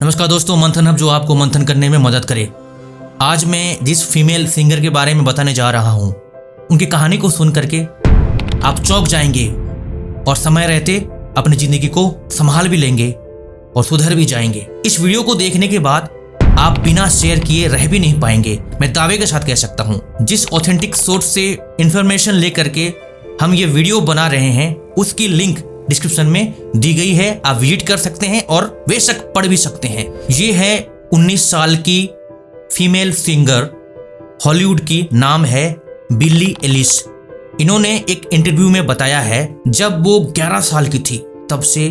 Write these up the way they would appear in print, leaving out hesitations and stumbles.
नमस्कार दोस्तों, मंथन हब जो आपको मंथन करने में मदद करे। आज मैं जिस फीमेल सिंगर के बारे में बताने जा रहा हूँ, उनकी कहानी को सुन करके आप चौंक जाएंगे और समय रहते अपनी जिंदगी को संभाल भी लेंगे और सुधर भी जाएंगे। इस वीडियो को देखने के बाद आप बिना शेयर किए रह भी नहीं पाएंगे, मैं दावे के साथ कह सकता हूँ। जिस ऑथेंटिक सोर्स से इंफॉर्मेशन लेकर के हम ये वीडियो बना रहे हैं, उसकी लिंक डिस्क्रिप्शन में दी गई है, आप विजिट कर सकते हैं और बेशक पढ़ भी सकते हैं। ये है 19 साल की फीमेल सिंगर, हॉलीवुड की, नाम है बिली एलिश। इन्होंने एक इंटरव्यू में बताया है जब वो 11 साल की थी तब से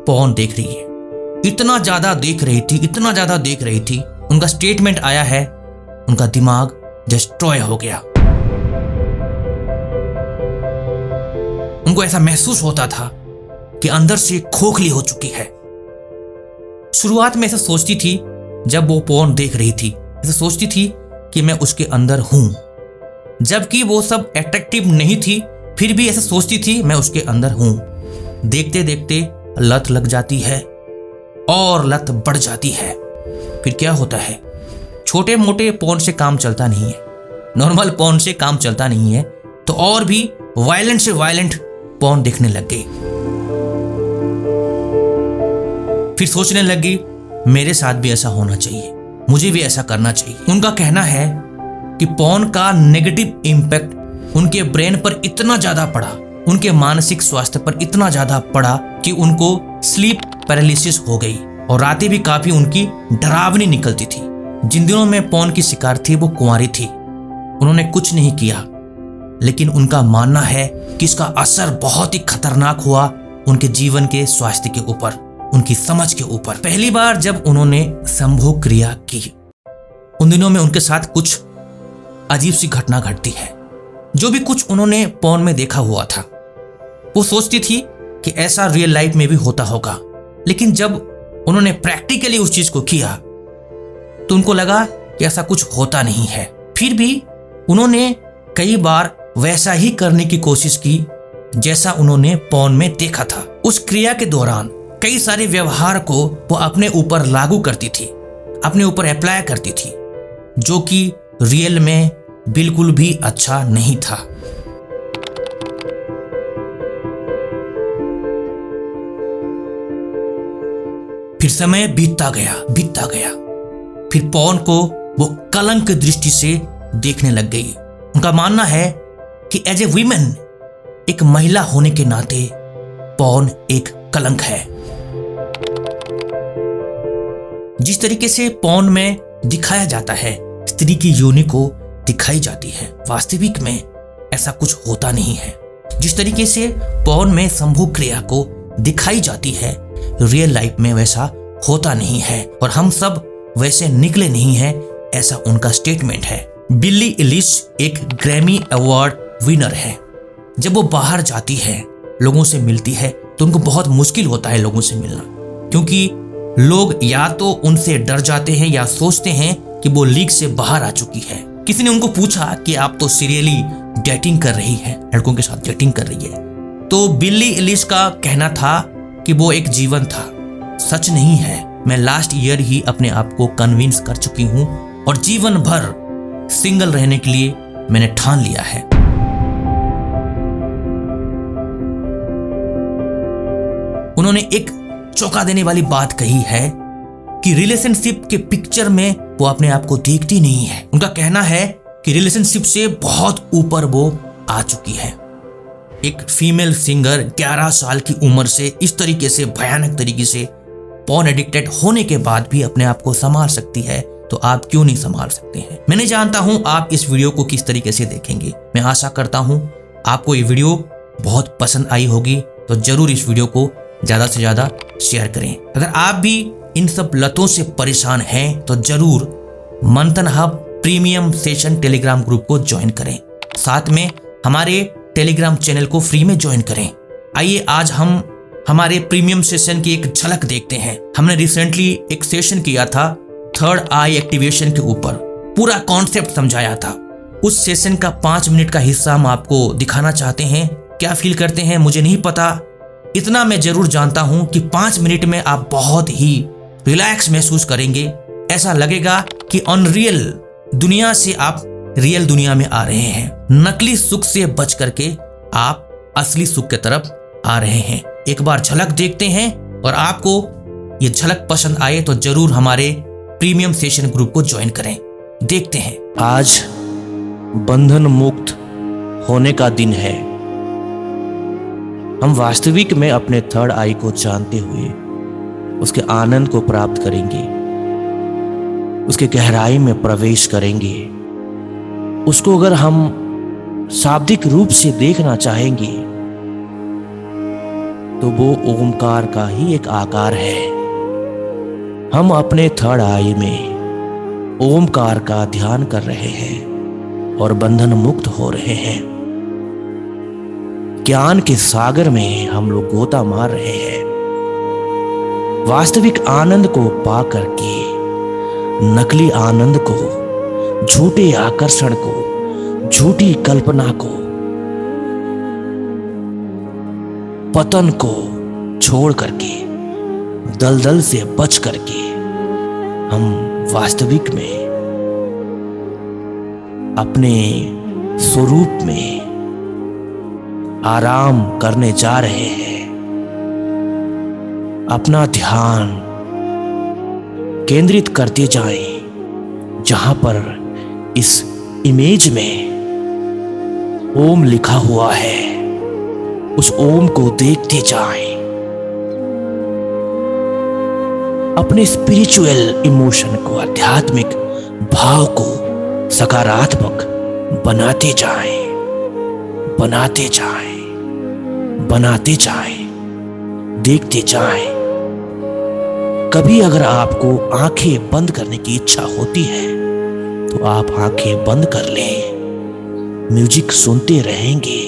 पॉर्न देख रही है। इतना ज्यादा देख रही थी, उनका स्टेटमेंट आया है, उनका दिमाग डिस्ट्रॉय हो गया। उनको ऐसा महसूस होता था कि अंदर से खोखली हो चुकी है। शुरुआत में ऐसा सोचती थी, जब वो पॉर्न देख रही थी, ऐसा सोचती थी कि मैं उसके अंदर हूं, जबकि वो सब अट्रैक्टिव नहीं थी, फिर भी ऐसा सोचती थी मैं उसके अंदर हूं। देखते देखते लत लग जाती है और लत बढ़ जाती है। फिर क्या होता है, छोटे मोटे पॉर्न से काम चलता नहीं है, नॉर्मल पॉर्न से काम चलता नहीं है, तो और भी वायलेंट से वायलेंट पॉर्न देखने लग गई। फिर सोचने लगी मेरे साथ भी ऐसा होना चाहिए, मुझे भी ऐसा करना चाहिए। उनका कहना है कि पॉर्न का नेगेटिव इम्पैक्ट उनके ब्रेन पर इतना ज्यादा पड़ा, उनके मानसिक स्वास्थ्य पर इतना ज्यादा पड़ा कि उनको स्लीप पैरालिसिस हो गई और रातें भी काफी उनकी डरावनी निकलती थी। जिन दिनों में पॉर्न की शिकार थी वो कुंवारी थी, उन्होंने कुछ नहीं किया, लेकिन उनका मानना है कि इसका असर बहुत ही खतरनाक हुआ उनके जीवन के स्वास्थ्य के ऊपर, उनकी समझ के ऊपर। पहली बार जब उन्होंने संभोग क्रिया की, उन दिनों में उनके साथ कुछ अजीब सी घटना घटती है। जो भी कुछ उन्होंने पॉर्न में देखा हुआ था, वो सोचती थी कि ऐसा रियल लाइफ में भी होता होगा, लेकिन जब उन्होंने प्रैक्टिकली उस चीज को किया तो उनको लगा कि ऐसा कुछ होता नहीं है। फिर भी उन्होंने कई बार वैसा ही करने की कोशिश की जैसा उन्होंने पॉर्न में देखा था। उस क्रिया के दौरान कई सारे व्यवहार को वो अपने ऊपर लागू करती थी, अपने ऊपर अप्लाई करती थी, जो कि रियल में बिल्कुल भी अच्छा नहीं था। फिर समय बीतता गया। फिर पॉर्न को वो कलंक की दृष्टि से देखने लग गई। उनका मानना है कि एज ए वीमेन, एक महिला होने के नाते पॉर्न एक कलंक है। जिस तरीके से पॉर्न में दिखाया जाता है, स्त्री की योनि को दिखाई जाती है, वास्तविक में ऐसा कुछ होता नहीं है। जिस तरीके से पॉर्न में संभोग क्रिया को दिखाई जाती है, रियल लाइफ में वैसा होता नहीं है और हम सब वैसे निकले नहीं हैं, ऐसा उनका स्टेटमेंट है। बिली एलिश एक ग्रैमी अवार्ड विनर है। जब वो बाहर जाती है, लोगों से मिलती है, तो उनको बहुत मुश्किल होता है लोगों से मिलना, क्योंकि लोग या तो उनसे डर जाते हैं या सोचते हैं कि वो लीग से बाहर आ चुकी है। किसी ने उनको पूछा कि आप तो सीरियली डेटिंग कर रही है, लड़कों के साथ डेटिंग कर रही है, तो बिली एलिश का कहना था कि वो एक जीवन था, सच नहीं है। मैं लास्ट ईयर ही अपने आप को कन्विंस कर चुकी हूँ और जीवन भर सिंगल रहने के लिए मैंने ठान लिया है। उन्होंने एक चौंका देने वाली बात कही है कि रिलेशनशिप के पिक्चर में वो अपने आप को देखती नहीं है। उनका कहना है कि रिलेशनशिप से बहुत ऊपर वो आ चुकी है। एक फीमेल सिंगर 11 साल की उम्र से इस तरीके से, भयानक तरीके से पॉर्न एडिक्टेड होने के बाद भी अपने आप को संभाल सकती है, तो आप क्यों नहीं संभाल सकते हैं। मैं नहीं जानता हूं आप इस वीडियो को किस तरीके से देखेंगे। मैं आशा करता हूं आपको ये वीडियो बहुत पसंद आई होगी, तो जरूर इस वीडियो को ज्यादा से ज्यादा शेयर करें। अगर आप भी इन सब लतों से परेशान हैं तो जरूर मंथन hub premium session Telegram group को ज्वाइन करें, साथ में हमारे टेलीग्राम चैनल को फ्री में ज्वाइन करें। आइए आज हम हमारे प्रीमियम सेशन की एक झलक देखते हैं। हमने रिसेंटली एक सेशन किया था थर्ड आई एक्टिवेशन के ऊपर, पूरा कॉन्सेप्ट समझाया था। उस सेशन का 5 मिनट का हिस्सा हम आपको दिखाना चाहते हैं। क्या फील करते हैं मुझे नहीं पता, इतना मैं जरूर जानता हूं कि 5 मिनट में आप बहुत ही रिलैक्स महसूस करेंगे। ऐसा लगेगा कि अनरियल दुनिया से आप रियल दुनिया में आ रहे हैं। नकली सुख से बच करके आप असली सुख की तरफ आ रहे हैं। एक बार झलक देखते हैं और आपको ये झलक पसंद आए तो जरूर हमारे प्रीमियम सेशन ग्रुप को ज्वाइन करें। देखते हैं। आज बंधन मुक्त होने का दिन है। हम वास्तविक में अपने थर्ड आई को जानते हुए उसके आनंद को प्राप्त करेंगे, उसके गहराई में प्रवेश करेंगे। उसको अगर हम शाब्दिक रूप से देखना चाहेंगे तो वो ओमकार का ही एक आकार है। हम अपने थर्ड आई में ओमकार का ध्यान कर रहे हैं और बंधन मुक्त हो रहे हैं। ज्ञान के सागर में हम लोग गोता मार रहे हैं। वास्तविक आनंद को पा करके नकली आनंद को, झूठे आकर्षण को, झूठी कल्पना को, पतन को छोड़ करके, दलदल से बच करके हम वास्तविक में अपने स्वरूप में आराम करने जा रहे हैं। अपना ध्यान केंद्रित करते जाएं जहां पर इस इमेज में ओम लिखा हुआ है। उस ओम को देखते जाएं। अपने स्पिरिचुअल इमोशन को, आध्यात्मिक भाव को सकारात्मक बनाते जाएं, बनाते जाएं, बनाते जाएं, देखते जाएं। कभी अगर आपको आंखें बंद करने की इच्छा होती है तो आप आंखें बंद कर लें। म्यूजिक सुनते रहेंगे,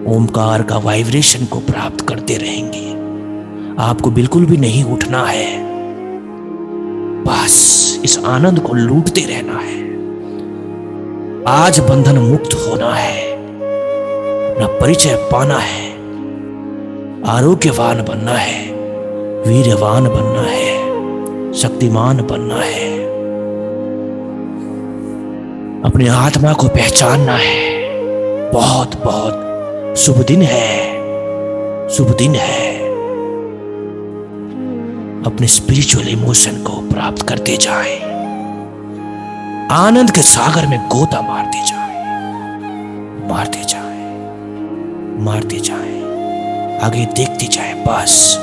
ओमकार का वाइब्रेशन को प्राप्त करते रहेंगे। आपको बिल्कुल भी नहीं उठना है, बस इस आनंद को लूटते रहना है। आज बंधन मुक्त होना है, अपना परिचय पाना है, आरोग्यवान बनना है, वीरवान बनना है, शक्तिमान बनना है, अपनी आत्मा को पहचानना है। बहुत बहुत शुभ दिन है, शुभ दिन है। अपने स्पिरिचुअल इमोशन को प्राप्त करते जाएं, आनंद के सागर में गोता मारते जाएं, मारते जाएं, मारते जाएं, आगे देखते जाएं बस।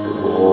वो